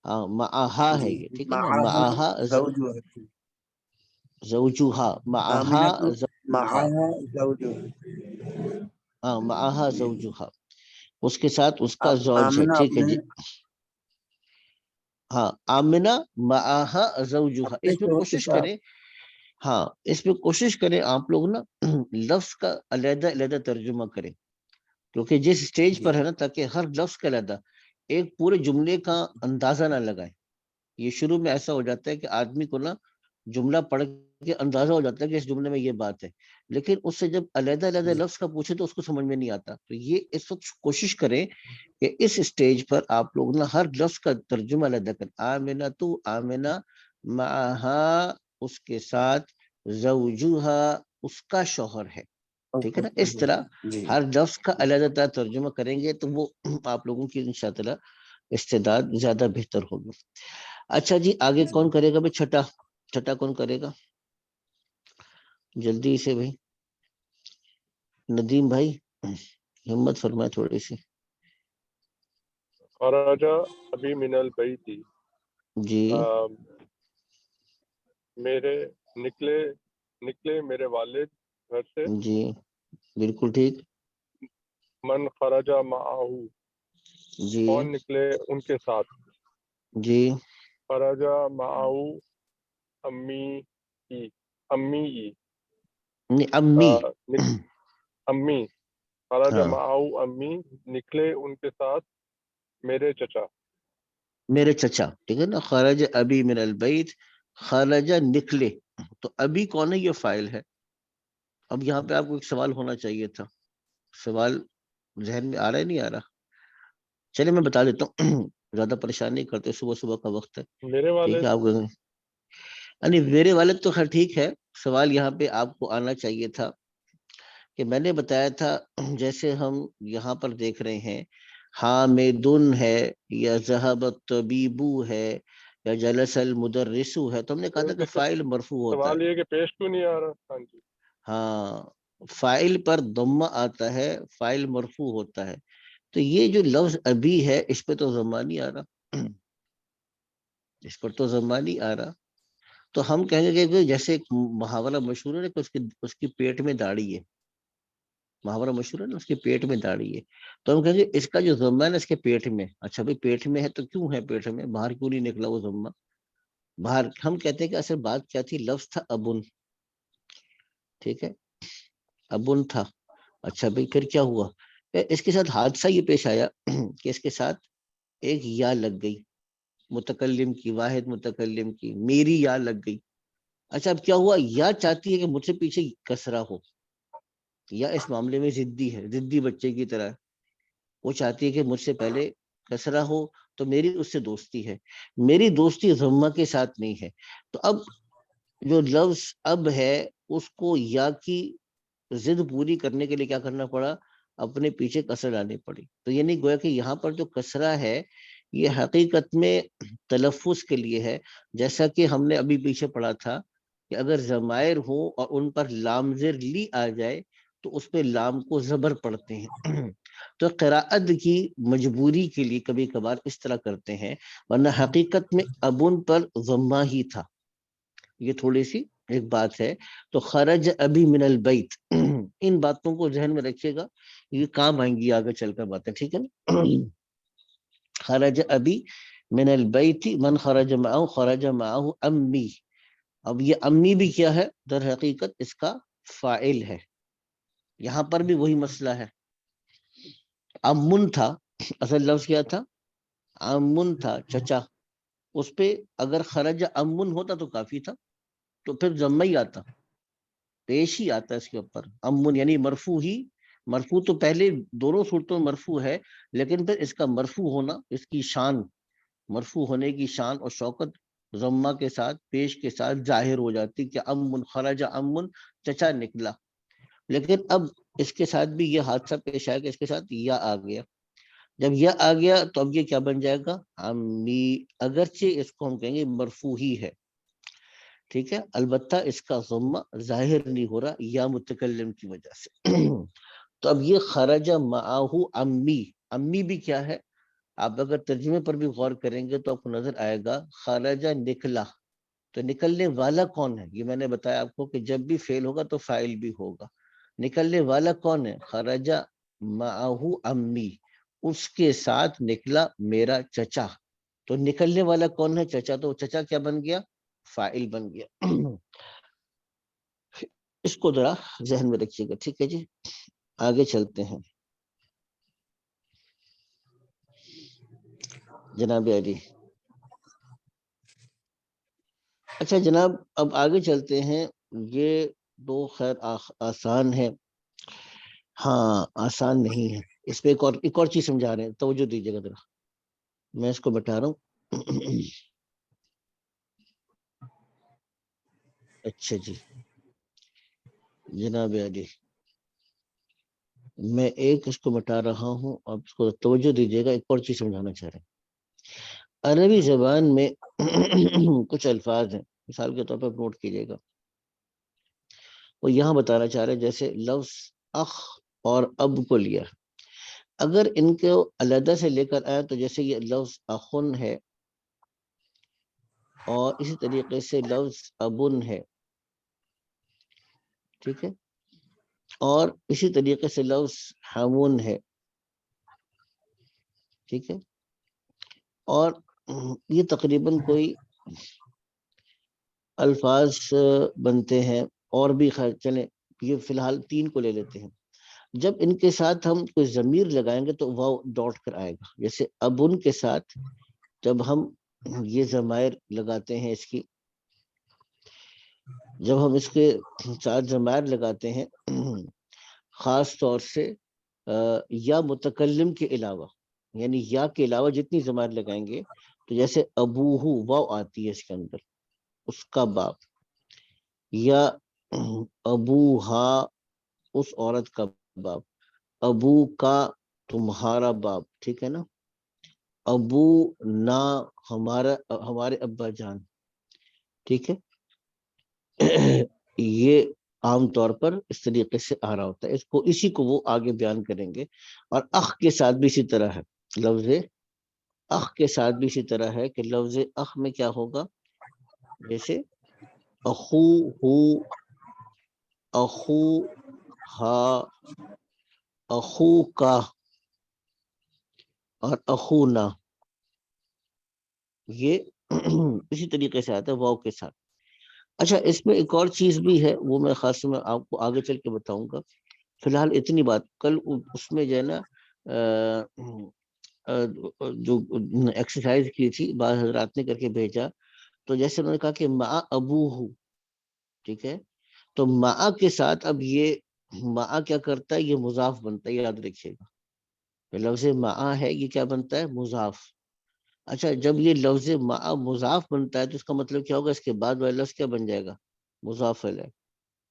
ہاں معہا ہے جی یہ, ٹھیک ہے نا. معها معہا زوجها. زوجہا. معہا آمنة زوجہا. معها زوجها. ہاں معہا زوجہا, اس کے ساتھ اس کا زوج ہے. آمنہ ٹھیک ہے اپنے جی. ہاں آمنہ معہا زوجہا. اپنے اس میں شوہر کے کوشش ساتھ. کریں, ہاں اس میں کوشش کریں آپ لوگ نا لفظ کا علیحدہ علیحدہ ترجمہ کریں, کیونکہ جس سٹیج جی پر ہے نا, تاکہ ہر لفظ کا علیحدہ ایک پورے جملے کا اندازہ نہ لگائیں. یہ شروع میں ایسا ہو جاتا ہے کہ آدمی کو نا جملہ پڑھ کے اندازہ ہو جاتا ہے کہ اس جملے میں یہ بات ہے, لیکن اس سے جب علیحدہ علیحدہ جی لفظ کا پوچھے تو اس کو سمجھ میں نہیں آتا. تو یہ اس وقت کوشش کریں کہ اس سٹیج پر آپ لوگ نا ہر لفظ کا ترجمہ علیحدہ کریں. آمنہ تو آمنہ معہا اس کے ساتھ, زوجہا اس کا شوہر ہے. ٹھیک ہے نا, اس طرح جی ہر لفظ کا علیحدہ ترجمہ کریں گے تو وہ آپ لوگوں کی انشاءاللہ استعداد زیادہ بہتر ہوگی. اچھا جی آگے کون کرے گا بھائی؟ چھٹا کون کرے گا جلدی سے بھائی؟ ندیم بھائی ہمت فرمائے تھوڑی سی. خرج ابی من البیت. جی میرے نکلے میرے والد گھر سے. جی بالکل ٹھیک. من خرج معه. جی کون نکلے ان کے ساتھ. جی خرج معه امی امی. امی. خرج ہاں معه امی نکلے ان کے ساتھ میرے چچا. میرے چچا, ٹھیک ہے نا. خرج ابی من البیت, خرج نکلے. تو ابھی کون ہے؟ یہ فاعل ہے. اب یہاں پہ آپ کو ایک سوال ہونا چاہیے تھا. سوال ذہن میں آ رہا ہے نہیں آ رہا؟ چلے میں بتا دیتا ہوں, زیادہ پریشان نہیں کرتے, صبح صبح کا وقت ہے. میرے ٹھیک ہے والد. آپ یعنی میرے والد تو خیر ٹھیک ہے. سوال یہاں پہ آپ کو آنا چاہیے تھا کہ میں نے بتایا تھا جیسے ہم یہاں پر دیکھ رہے ہیں حامدن ہے یا ذہب الطبیب ہے یا جلس المدرس ہے, تو ہم نے کہا تھا کہ فاعل مرفوع ہوتا ہے. سوال یہ کہ پیش کیوں نہیں آ رہا. ہاں جی ہاں فاعل پر ضمہ آتا ہے, فاعل مرفوع ہوتا ہے. تو یہ جو لفظ ابھی ہے اس پہ تو ضمہ نہیں آ رہا, اس پر تو ضمہ نہیں آ رہا. تو ہم کہیں گے کہ جیسے ایک محاورہ مشہور ہے کہ اس کی پیٹ میں داڑھی ہے. محاورہ مشہور ہے نا, اس کے پیٹ میں داڑھی ہے. تو ہم کہیں گے اس کا جو ضمہ ہے نا اس کے پیٹ میں. اچھا بھائی پیٹ میں ہے تو کیوں ہے پیٹ میں, باہر کیوں نہیں نکلا وہ ضمہ باہر؟ ہم کہتے ہیں کہ اصل بات کیا تھی, لفظ تھا ابن. ٹھیک ہے ابن تھا. اچھا بھائی پھر کیا ہوا؟ اس کے ساتھ حادثہ یہ پیش آیا کہ اس کے ساتھ ایک یا لگ گئی متکلم کی, واحد متکلم کی, میری یا لگ گئی. اچھا اب کیا ہوا, یا چاہتی ہے کہ مجھ سے پیچھے کسرہ ہو, یا اس معاملے میں ضدی ہے, ضدی بچے کی طرح. وہ چاہتی ہے کہ مجھ سے پہلے کسرہ ہو تو میری اس سے دوستی ہے. میری دوستی ضمہ کے ساتھ نہیں ہے. تو اب جو لفظ اب ہے اس کو یا کی ضد پوری کرنے کے لیے کیا کرنا پڑا, اپنے پیچھے کسر ڈالنی پڑی. تو یہ نہیں گویا کہ یہاں پر جو کسرہ ہے یہ حقیقت میں تلفظ کے لیے ہے, جیسا کہ ہم نے ابھی پیچھے پڑھا تھا کہ اگر ضمائر ہو اور ان پر لام زر لی آ جائے تو اس پہ لام کو زبر پڑھتے ہیں. تو قراءت کی مجبوری کے لیے کبھی کبھار اس طرح کرتے ہیں, ورنہ حقیقت میں ابن پر ضمہ ہی تھا. یہ تھوڑی سی ایک بات ہے. تو خرج ابھی من البیت, ان باتوں کو ذہن میں رکھیے گا, یہ کام آئیں گی آگے چل کر باتیں, ٹھیک ہے نا. خرج ابھی من البیت من خرج معه, خرج معه امی. اب یہ امی بھی کیا ہے, در حقیقت اس کا فاعل ہے. یہاں پر بھی وہی مسئلہ ہے. امن تھا, اصل لفظ کیا تھا, امن تھا چچا. اس پہ اگر خرج امن ہوتا تو کافی تھا, تو پھر ضمہ ہی آتا, پیش ہی آتا اس کے اوپر. امن یعنی مرفوع ہی مرفوع تو پہلے دونوں صورتوں میں مرفوع ہے، لیکن پھر اس کا مرفوع ہونا، اس کی شان، مرفوع ہونے کی شان اور شوکت ضمہ کے ساتھ، پیش کے ساتھ ظاہر ہو جاتی کہ امن خرج امن، چچا نکلا. لیکن اب اس کے ساتھ بھی یہ حادثہ پیش آئے کہ اس کے ساتھ یا آ گیا. جب یہ آ گیا تو اب یہ کیا بن جائے گا؟ امی. اگرچہ اس کو ہم کہیں گے مرفوع ہی ہے، ٹھیک ہے، البتہ اس کا ضمہ ظاہر نہیں ہو رہا یا متکلم کی وجہ سے. تو اب یہ خرج معاہو امی، امی بھی کیا ہے؟ آپ اگر ترجمے پر بھی غور کریں گے تو آپ کو نظر آئے گا خرج نکلا. تو نکلنے والا کون ہے؟ یہ میں نے بتایا آپ کو کہ جب بھی فعل ہوگا تو فاعل بھی ہوگا. نکلنے والا کون ہے؟ خرج معاہو امی، اس کے ساتھ نکلا میرا چچا. تو نکلنے والا کون ہے؟ چچا. تو چچا کیا بن گیا؟ فاعل بن گیا. اس کو ذرا ذہن میں رکھیے گا، ٹھیک ہے جی. آگے چلتے ہیں جناب علی. اچھا جناب، اب آگے چلتے ہیں. یہ دو خیر آسان ہے، ہاں آسان نہیں ہے. اس پہ ایک اور چیز سمجھا رہے ہیں، توجہ دیجیے گا ذرا. میں اس کو بتا رہا ہوں. اچھا جی جناب علی، میں ایک اس کو بتا رہا ہوں، آپ اس کو توجہ دیجیے گا. ایک اور چیز سمجھانا چاہ رہے ہیں. عربی زبان میں کچھ الفاظ ہیں، مثال کے طور پر نوٹ کیجیے گا. وہ یہاں بتانا چاہ رہے ہیں، جیسے لفظ اخ اور اب کو لیا، اگر ان کو علیحدہ سے لے کر آئے تو جیسے یہ لفظ اخن ہے، اور اسی طریقے سے لفظ ابن ہے، ٹھیک ہے، اور اسی طریقے سے لفظ حمون ہے، ٹھیک ہے. اور یہ تقریباً کوئی الفاظ بنتے ہیں، اور بھی خیر چلیں یہ فی الحال 3 کو لے لیتے ہیں. جب ان کے ساتھ ہم کوئی ضمیر لگائیں گے تو واو ڈاٹ کر آئے گا. جیسے ابن کے ساتھ جب ہم یہ ضمائر لگاتے ہیں، اس کی جب ہم اس کے ساتھ ضمائر لگاتے ہیں، خاص طور سے یا متکلم کے علاوہ، یعنی یا کے علاوہ جتنی ضمائر لگائیں گے، تو جیسے ابوہو واو آتی ہے اس کے اندر، اس کا باپ، یا ابوہا اس عورت کا باپ، ابو کا تمہارا باپ، ٹھیک ہے نا، ابو نا ہمارے ابا جان، ٹھیک ہے. یہ عام طور پر اس طریقے سے آ رہا ہوتا ہے. اس کو اسی کو وہ آگے بیان کریں گے. اور اخ کے ساتھ بھی اسی طرح ہے. لفظ اخ کے ساتھ بھی اسی طرح ہے کہ لفظ اخ میں کیا ہوگا؟ جیسے اخو ہو، اخو ہا، اخو کا، اور اخونا. یہ اسی طریقے سے آتا ہے واو کے ساتھ. اچھا، اس میں ایک اور چیز بھی ہے، وہ میں خاص میں آپ کو آگے چل کے بتاؤں گا. فی الحال اتنی بات. کل اس میں جو ہے نا جو ایکسرسائز کی تھی بعض حضرات نے کر کے بھیجا، تو جیسے انہوں نے کہا کہ مع ابو ہو، ٹھیک ہے، تو مع کے ساتھ اب یہ مع کیا کرتا ہے؟ یہ مضاف بنتا ہے، یاد رکھیے گا. لفظ مع ہے، یہ کیا بنتا ہے؟ مضاف. اچھا، جب یہ لفظ مع مضاف بنتا ہے تو اس کا مطلب کیا ہوگا؟ اس کے بعد والا لفظ کیا بن جائے گا؟ مضاف الیہ.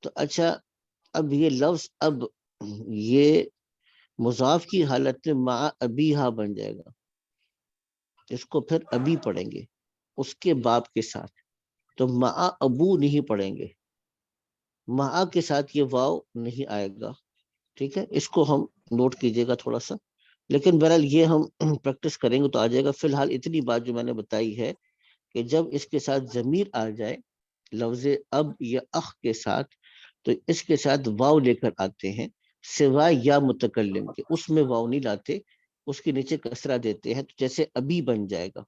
تو اچھا، اب یہ لفظ اب یہ مضاف کی حالت میں مع ابیہا بن جائے گا. اس کو پھر ابی پڑھیں گے اس کے باپ کے ساتھ. تو مع ابو نہیں پڑھیں گے، مع کے ساتھ یہ واو نہیں آئے گا، ٹھیک ہے. اس کو ہم نوٹ کیجئے گا تھوڑا سا. لیکن بہرحال یہ ہم پریکٹس کریں گے تو آ جائے گا. فی الحال اتنی بات جو میں نے بتائی ہے کہ جب اس کے ساتھ ضمیر آ جائے لفظ اب یا اخ کے ساتھ، تو اس کے ساتھ واو لے کر آتے ہیں، سوائے یا متکلم کے. اس میں واو نہیں لاتے، اس کے نیچے کسرہ دیتے ہیں، تو جیسے ابھی بن جائے گا.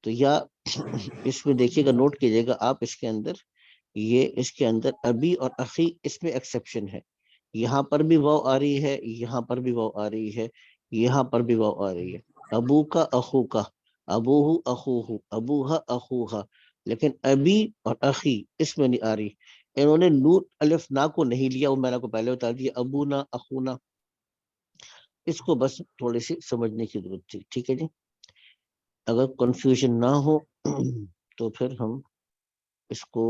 تو یا اس میں دیکھیے گا، نوٹ کیجئے گا آپ، اس کے اندر یہ اس کے اندر ابھی اور اخی اس میں ایکسیپشن ہے. یہاں پر بھی واو آ رہی ہے، یہاں پر بھی واو آ رہی ہے، یہاں پر بھی واو آ رہی ہے. ابو کا، اخو کا، ابوہ اخوہ، ابوہا اخوہا. لیکن ابی اور اخی اس میں نہیں آ رہی. انہوں نے نون الف نا کو نہیں لیا، وہ میں نے آپ کو پہلے بتا دیا، ابونا اخونا، اس کو بس تھوڑی سی سمجھنے کی ضرورت تھی، ٹھیک ہے جی. اگر کنفیوژن نہ ہو تو پھر ہم اس کو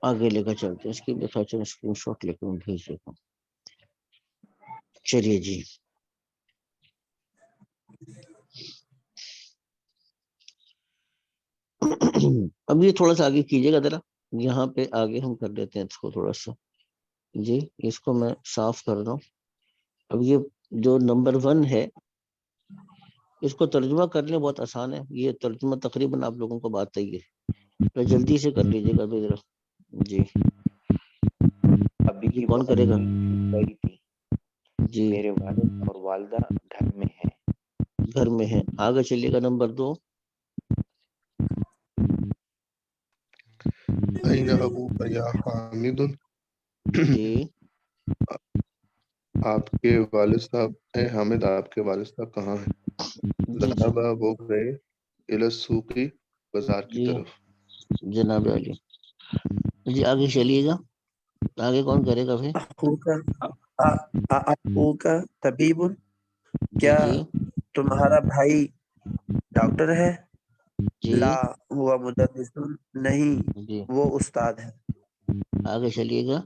آگے لے کر چلتے ہیں. اس کی اسکرین شاٹ لے کے میں بھیج دیتا ہوں. چلیے جی. اب یہ تھوڑا سا آگے کیجیے گا ذرا، یہاں پہ آگے ہم کر دیتے ہیں اس کو تھوڑا سا. جی اس کو میں صاف کر رہا ہوں. اب یہ جو نمبر 1 ہے اس کو ترجمہ کرنے بہت آسان ہے. یہ ترجمہ تقریباً آپ لوگوں کو بات ہی ہے، تو جلدی سے کر لیجیے گا ذرا. جی ابھی جی کی کون وہ کرے گا؟ گئی تھی، جی میرے والد اور والدہ گھر میں ہیں. گھر میں ہے. آگے چلیے گا نمبر 2. أين أبوك يا حامد؟ جی آپ کے والد صاحب، اے حامد آپ کے والد صاحب کہاں ہیں؟ جی جی ذهب وہ گئے إلى السوق بازار کی جی طرف. جناب علی. جی آگے چلیے گا. آگے کون کرے گا پھر؟ أخوك طبيب، جی کیا جی تمہارا بھائی ڈاکٹر ہے؟ جی لا هو مدرس، نہیں جی وہ استاد ہے. آگے چلیے گا.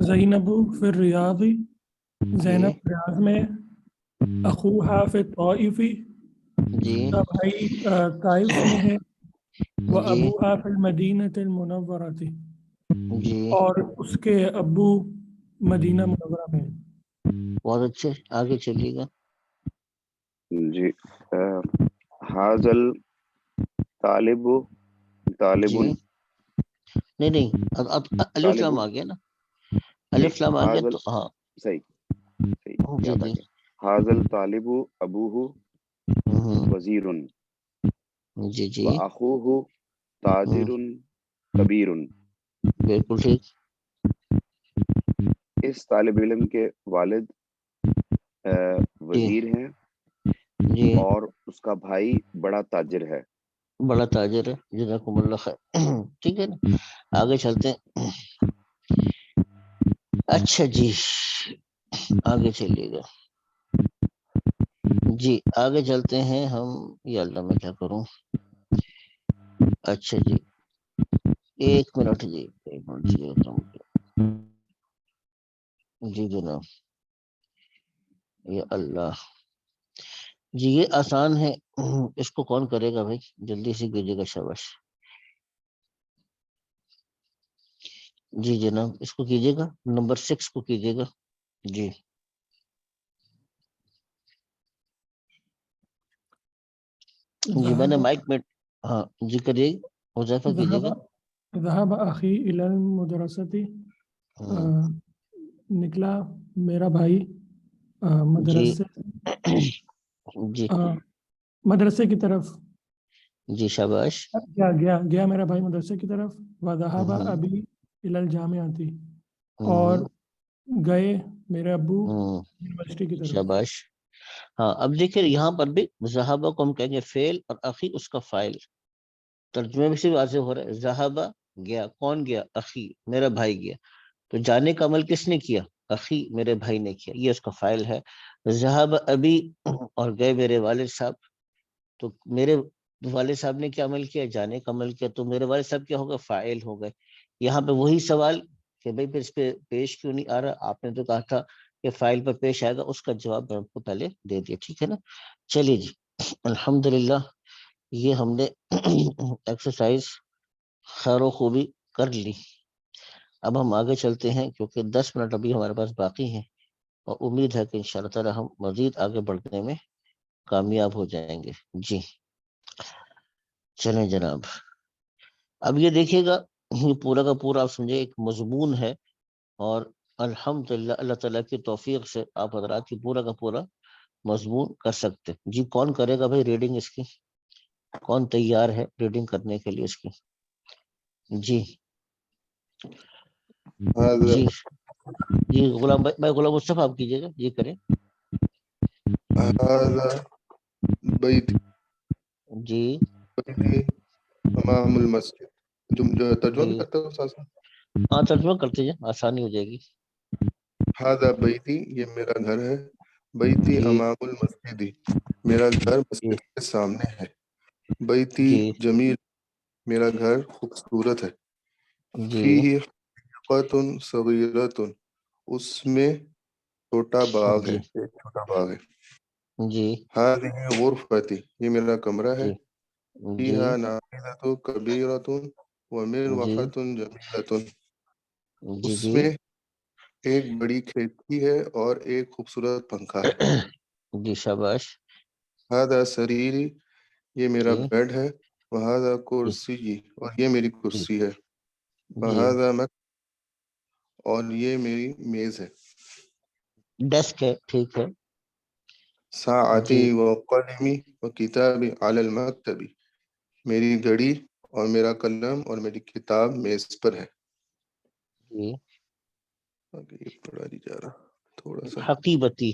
زینب فی الریاض، جی زینب ریاض میں، اخوہا فی الطائف، جی اس کا بھائی طائف میں ہے، و جی ابوہا فی المدینۃ المنورۃ، جی اور اس کے ابو مدینہ منورہ میں. بہت اچھے. آگے چلیے گا. جی حاضل طالب طالب جی نہیں نہیں، اب الف لام طالب آ گیا نا، جی الف لام آ گیا حاضل تو ہاں. صحیح جی یاد آ جی گیا. حاضل طالب ابوہ وزیر جی جی واخوہ تاجر کبیر. بالکل ٹھیک. اس طالب علم کے والد جی وزیر ہیں جی اور اس کا بھائی بڑا تاجر ہے. بڑا تاجر ہے. جزاکم اللہ خیر. ٹھیک ہے نا. آگے چلتے ہیں. اچھا جی آگے چلیے گا. جی آگے چلتے ہیں ہم. یا اللہ میں کیا کروں. اچھا جی 1 منٹ جی. 1 منٹ جی جناب. یا اللہ جی یہ آسان ہے. اس کو کون کرے گا بھائی؟ جلدی سے کیجیے گا. شاباش. جی جناب اس کو کیجیے گا. نمبر 6 کو کیجیے گا. جی جی میں نے مائک میں ہاں جی کریے. حذیفہ کیجیے گا. ذهب اخی الی المدرسۃ، نکلا میرا بھائی جی مدرسے جی مدرسے کی طرف. جی شاباش. گیا میرا بھائی مدرسے کی طرف. وذهب ابی الی الجامعۃ، اور گئے میرے ابو یونیورسٹی کی طرف. شاباش. ہاں اب دیکھیں یہاں پر بھی ذہابہ کو ہم کہیں گے فعل اور اخی اس کا فاعل. ترجمے میں سے واضح ہو رہا ہے. ذہابہ گیا. کون گیا؟ اخی میرا بھائی گیا. تو جانے کا عمل کس نے کیا؟ اخی میرے بھائی نے کیا. یہ اس کا فاعل ہے. ذہاب ابی اور گئے میرے والد صاحب. تو میرے والد صاحب نے کیا عمل کیا؟ جانے کا عمل کیا. تو میرے والد صاحب کیا ہوگا؟ فاعل ہو گئے. یہاں پہ وہی سوال کہ بھئی پھر اس پہ پیش کیوں نہیں آ رہا؟ آپ نے تو کہا تھا کہ فاعل پر پیش آئے گا. اس کا جواب میں آپ کو پہلے دے دیا. ٹھیک ہے نا. چلیے جی الحمدللہ یہ ہم نے ایکسرسائز خیر و خوبی کر لی. اب ہم آگے چلتے ہیں کیونکہ 10 منٹ ابھی ہمارے پاس باقی ہیں، اور امید ہے کہ انشاءاللہ تعالی ہم مزید آگے بڑھنے میں کامیاب ہو جائیں گے. جی چلیں جناب. اب یہ دیکھیے گا یہ پورا کا پورا آپ سمجھے ایک مضمون ہے، اور الحمدللہ اللہ تعالیٰ کی توفیق سے آپ حضرات کی پورا کا پورا مضمون کر سکتے. جی کون کرے گا بھائی ریڈنگ اس کی؟ کون تیار ہے ریڈنگ کرنے کے لیے اس کی؟ جی هذا جی جی غلام بھائی غلام مصطفیٰ آپ کیجیے گا. یہ کریں. هذا بيتي جی امام المسجد. جو ترجمہ بھی جی کرتے ہو استاذ صاحب؟ ہاں ترجمہ کرتے جائیں آسانی ہو جائے گی. ہذا بیتی، یہ میرا گھر ہے. بیتی جی امام المسجد، میرا گھر جی مسجد کے سامنے ہے. بیتی جی جمیل، میرا گھر خوبصورت ہے. جی فیہ حدیقۃ صغیرۃ، اس میں چھوٹا باغ ہے، جی ایک چھوٹا باغ ہے. جی ہذہ غرفتی، یہ میرا کمرہ ہے. جی جی فیہا نافذۃ کبیرۃ جی ومروحۃ جمیلۃ، جی اس جی میں ایک بڑی کھڑکی ہے اور ایک خوبصورت پنکھا ہے. جی شاباش. ہذا سریری، یہ میرا جی بیڈ ہے. وہذا جی کرسی، اور یہ میری جی کرسی ہے. جی وہذا اور یہ میری میز ہے. ڈیسک ہے ٹھیک ہے. ساعتی جی و قلمی و کتابی علی المکتبی، میری گھڑی اور میرا قلم اور میری کتاب میز پر ہے. جی آگے یہ پڑھا نہیں جا رہا تھوڑا سا. حقیبتی.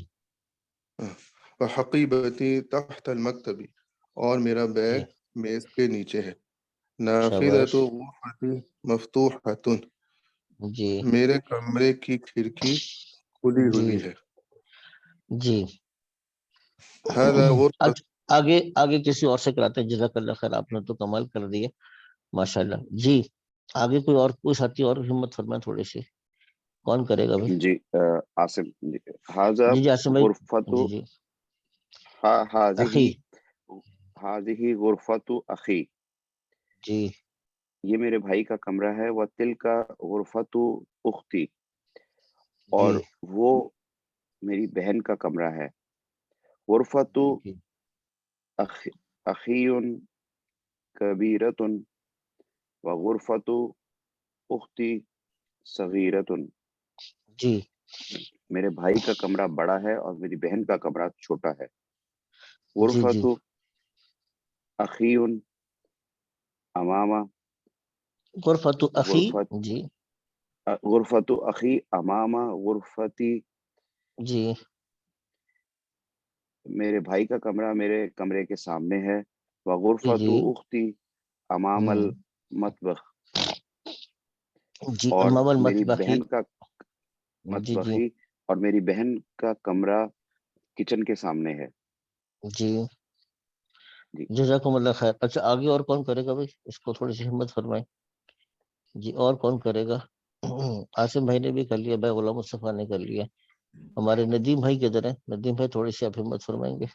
وحقیبتی تحت المکتبی، اور میرا جی بیگ میز کے نیچے ہے. نافذۃ شاباش. غرفتی مفتوحۃ، جی میرے کمرے کی کھڑکی کھلی جی ہوئی ہے. جی ہذا غرفۃ، آگے آگے کسی اور سے کراتے ہیں. جزاک اللہ خیر، آپ نے تو کمال کر دیا ماشاء اللہ. جی آگے کوئی اور کوئی ساتھی اور ہمت فرمائیں تھوڑی سی. کون کرے گا بھائی؟ جی عاصم جی. ہذا جی جی آصم بھائی. غرفۃ جی جی اخی. ہذہ غرفۃ اخی، جی یہ میرے بھائی کا کمرہ ہے. وتلک غرفۃ اختی، جی اور وہ میری بہن کا کمرہ ہے. غرفۃ جی اخی کبیرۃ وغرفۃ اختی صغیرۃ، جی میرے بھائی کا کمرہ بڑا ہے اور میری بہن کا کمرہ چھوٹا ہے. جی غرفۃ جی اخی امامہ غرفت اخی. غرفت جی غرفۃ اخی امامہ غرفتی، جی میرے بھائی کا کمرہ میرے کمرے کے سامنے ہے. جی وغرفۃ جی اختی امام المطبخ، جی اور امام میری المطبخی. بہن کا جی جی مطبخی، اور میری بہن کا کمرہ کچن کے سامنے ہے. جی جی جزاکم اللہ خیر. اچھا آگے اور کون کرے گا بھائی؟ اس کو تھوڑی سی ہمت فرمائیں. جی اور کون کرے گا؟ عاصم بھائی نے بھی کر لیا، بھائی غلام مصطفیٰ نے کر لیا. ہمارے ندیم بھائی کدھر ہیں؟ ندیم بھائی تھوڑی سی آپ ہمت فرمائیں گے.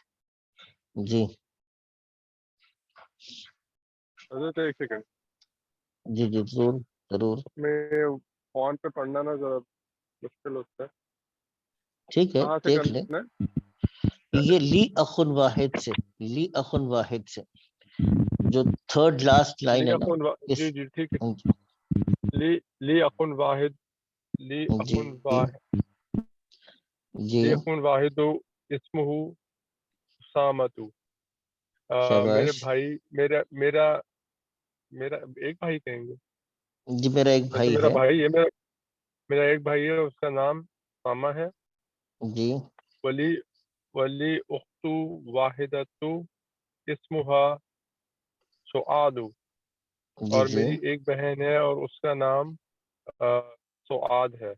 جی حضرت ایک سیکنڈ، جی جی ضرور ضرور. میں فون پہ پڑھنا نا ذرا مشکل ہوتا ہے. ٹھیک ہے کہاں سے دیکھ لیں. کرنا ہے؟ یہ لی اخن واحد سے، لی اخن واحد سے جو تھرڈ لاسٹ لائن ہے نا اس. جی جی ٹھیک ہے. لی اخن واحد، لی جی اخن واحد، جی لی اخن واحد اسمہ اسامۃ. میرے شاباش. بھائی میرا میرا میرا ایک بھائی کہیں گے. جی میرا ایک اچھا بھائی میرا ہے. بھائی ہے، میرا ایک بھائی ہے، اس کا نام اسامہ ہے. جی ولی اخت واحدۃ اسمہا سعاد، جی اور جی میری ایک بہن ہے اور اس کا نام سعاد ہے.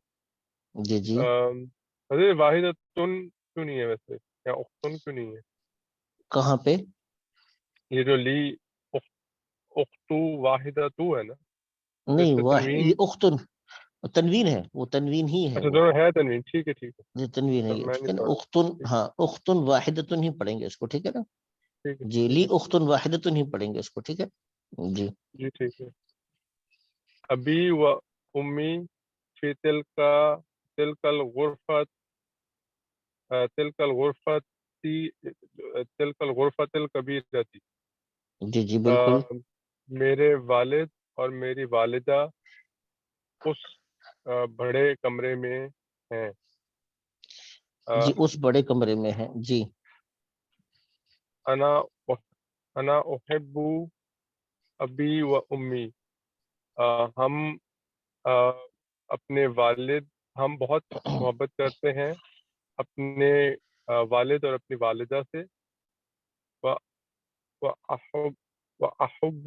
جی جی حضرت واحدتن کیوں نہیں ہے ویسے، یا اختن کیوں نہیں ہے؟ کہاں پہ؟ یہ جو لی اختو واحدتو ہے نا، تو اس نہیں پہ واحد تنوین. یہ اختن تنوین ہے، وہ تنوین ہی ہے اچھا وہ. دونوں ہے تنوین، ٹھیک ہے ٹھیک ہے. جی تنوین ہے سر یہ، میں ٹھیک نہیں ہے نا. پڑھا. اختن، ٹھیک ہاں اختن واحدتن ہی پڑھیں گے اس کو، ٹھیک ہے نا. ٹھیک ہے جی ٹھیک لی ہے اختن واحدتن ہی پڑھیں گے اس کو، ٹھیک ہے. جی جی ٹھیک ہے. ابی و امی فی تلک الغرفت الکبیرۃ، جی جی بالکل. میرے والد اور میری والدہ اس بڑے کمرے میں ہیں. جی اس بڑے کمرے میں ہیں. جی انا احب ابی و امی، ہم اپنے والد، ہم بہت محبت کرتے ہیں اپنے والد اور اپنی والدہ سے. وَأَحُبُّ